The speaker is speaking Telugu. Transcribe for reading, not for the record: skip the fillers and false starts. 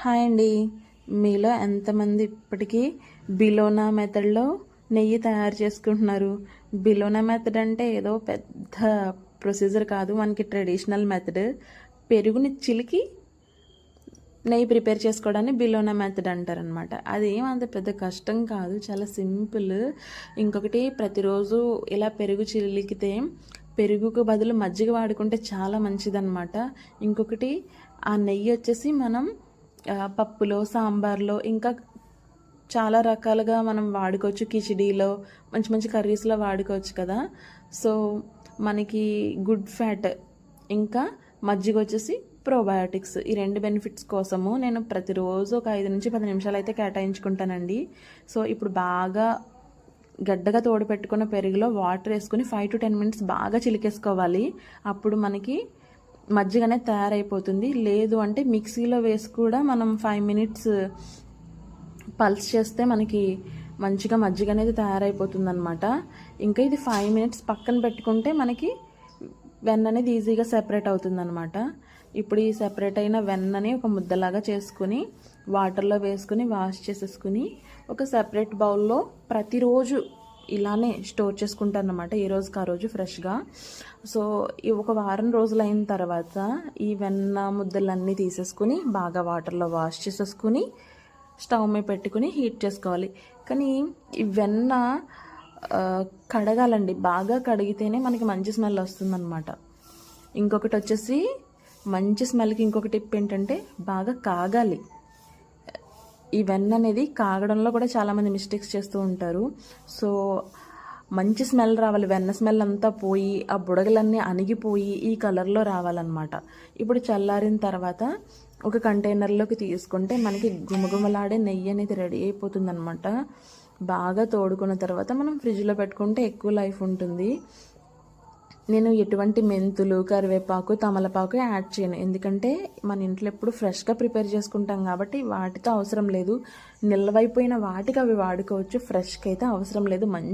హాయ్ అండి. మీలో ఎంతమంది ఇప్పటికీ బిలోనా మెథడ్లో నెయ్యి తయారు చేసుకుంటున్నారు? బిలోనా మెథడ్ అంటే ఏదో పెద్ద ప్రొసీజర్ కాదు, మనకి ట్రెడిషనల్ మెథడ్. పెరుగుని చిలికి నెయ్యి ప్రిపేర్ చేసుకోవడాన్ని బిలోనా మెథడ్ అంటారనమాట. అది ఏమంత పెద్ద కష్టం కాదు, చాలా సింపుల్. ఇంకొకటి, ప్రతిరోజు ఇలా పెరుగు చిలికితే పెరుగుకు బదులు మజ్జిగ వాడుకుంటే చాలా మంచిదన్నమాట. ఇంకొకటి, ఆ నెయ్యి వచ్చేసి మనం పప్పులో, సాంబార్లో, ఇంకా చాలా రకాలుగా మనం వాడుకోవచ్చు. కిచిడీలో, మంచి మంచి కర్రీస్లో వాడుకోవచ్చు కదా. సో మనకి గుడ్ ఫ్యాట్, ఇంకా మజ్జిగ వచ్చేసి ప్రోబయోటిక్స్, ఈ రెండు బెనిఫిట్స్ కోసము నేను ప్రతిరోజు ఒక 5 నుంచి 10 నిమిషాలు అయితే కేటాయించుకుంటానండి. సో ఇప్పుడు బాగా గడ్డగా తోడు పెట్టుకున్న పెరుగులో వాటర్ వేసుకుని 5 to 10 మినిట్స్ బాగా చిలికేసుకోవాలి. అప్పుడు మనకి మజ్జిగ అనేది తయారైపోతుంది. లేదు అంటే మిక్సీలో వేసి కూడా మనం 5 మినిట్స్ పల్స్ చేస్తే మనకి మంచిగా మజ్జిగ అనేది తయారైపోతుంది అనమాట. ఇంకా ఇది 5 మినిట్స్ పక్కన పెట్టుకుంటే మనకి వెన్న అనేది ఈజీగా సెపరేట్ అవుతుంది అనమాట. ఇప్పుడు ఈ సెపరేట్ అయిన వెన్నని ఒక ముద్దలాగా చేసుకుని వాటర్లో వేసుకుని వాష్ చేసేసుకుని ఒక సెపరేట్ బౌల్లో ప్రతిరోజు ఇలానే స్టోర్ చేసుకుంటాను అనమాట, ఏ రోజుకి ఆ రోజు ఫ్రెష్గా. సో ఈ ఒక వారం రోజులు అయిన తర్వాత ఈ వెన్న ముద్దలన్నీ తీసేసుకుని బాగా వాటర్లో వాష్ చేసేసుకుని స్టవ్ మీద పెట్టుకుని హీట్ చేసుకోవాలి. కానీ ఈ వెన్న కడగాలండి, బాగా కడిగితేనే మనకి మంచి స్మెల్ వస్తుందన్నమాట. ఇంకొకటి వచ్చేసి, మంచి స్మెల్కి ఇంకొక టిప్ ఏంటంటే బాగా కాగాలి. ఈ వెన్న అనేది కాగడంలో కూడా చాలామంది మిస్టేక్స్ చేస్తూ ఉంటారు. సో మంచి స్మెల్ రావాలి, వెన్న స్మెల్ అంతా పోయి ఆ బుడగలన్నీ అణిగిపోయి ఈ కలర్లో రావాలన్నమాట. ఇప్పుడు చల్లారిన తర్వాత ఒక కంటైనర్లోకి తీసుకుంటే మనకి గుమగుమలాడే నెయ్యి అనేది రెడీ అయిపోతుందన్నమాట. బాగా తోడుకున్న తర్వాత మనం ఫ్రిడ్జ్లో పెట్టుకుంటే ఎక్కువ లైఫ్ ఉంటుంది. నేను ఎటువంటి మెంతులు, కరివేపాకు, తమలపాకు యాడ్ చేయను, ఎందుకంటే మన ఇంట్లో ఎప్పుడు ఫ్రెష్గా ప్రిపేర్ చేసుకుంటాం కాబట్టి వాటితో అవసరం లేదు. నిల్వైపోయిన వాటికి అవి వాడుకోవచ్చు, ఫ్రెష్కి అయితే అవసరం లేదు. మంచి